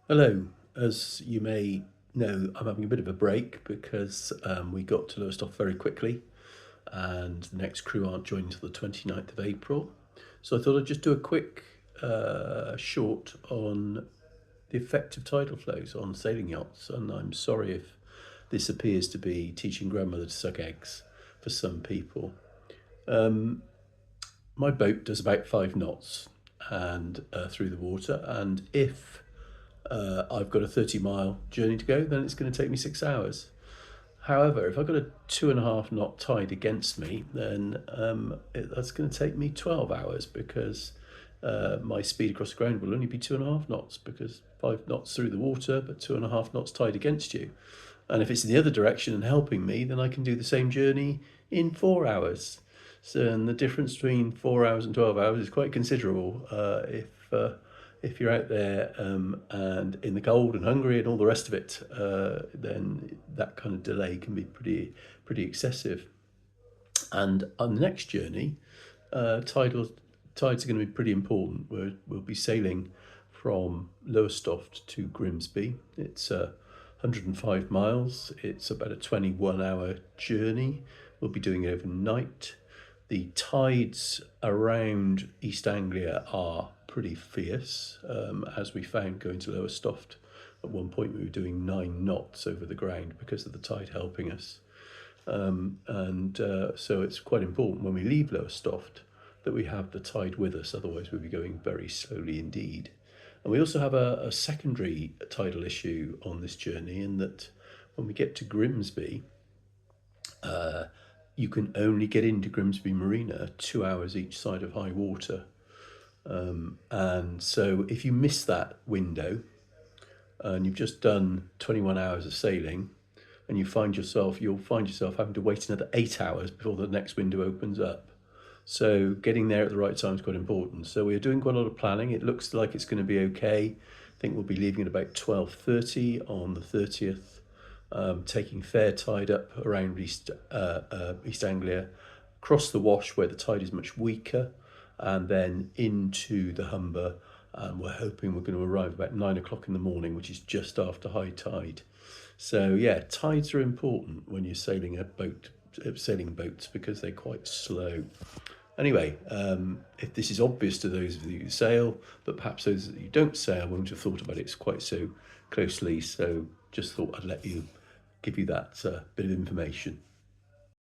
Hello. As you may know, I'm having a bit of a break because we got to Lowestoft very quickly and the next crew aren't joining until the 29th of April. So I thought I'd just do a quick short on the effect of tidal flows on sailing yachts. And I'm sorry if this appears to be teaching grandmother to suck eggs for some people. My boat does about 5 knots and through the water, and if I've got a 30-mile journey to go, then it's going to take me 6 hours. However, if I've got a 2.5 knot tide against me, then that's going to take me 12 hours because my speed across the ground will only be 2.5 knots because 5 knots through the water, but 2.5 knots tide against you. And if it's in the other direction and helping me, then I can do the same journey in 4 hours. So, and the difference between 4 hours and 12 hours is quite considerable if you're out there and in the cold and hungry and all the rest of it, then that kind of delay can be pretty excessive. And on the next journey, tides are going to be pretty important. We'll be sailing from Lowestoft to Grimsby. It's 105 miles. It's about a 21-hour journey. We'll be doing it overnight. The tides around East Anglia are pretty fierce, as we found going to Lowestoft. At one point we were doing 9 knots over the ground because of the tide helping us. So it's quite important when we leave Lowestoft that we have the tide with us, otherwise we'll be going very slowly indeed. And we also have a secondary tidal issue on this journey, in that when we get to Grimsby, you can only get into Grimsby Marina 2 hours each side of high water. And so if you miss that window and you've just done 21 hours of sailing, and you'll find yourself having to wait another 8 hours before the next window opens up. So getting there at the right time is quite important. So we're doing quite a lot of planning. It looks like it's going to be okay. I think we'll be leaving at about 12:30 on the 30th, taking fair tide up around East Anglia, across the Wash where the tide is much weaker, and then into the Humber. And we're hoping we're going to arrive about 9 o'clock in the morning, which is just after high tide. So yeah, tides are important when you're sailing boats because they're quite slow. Anyway, if this is obvious to those of you who sail, but perhaps those of you who don't sail won't have thought about it quite so closely, so just thought I'd give you that bit of information.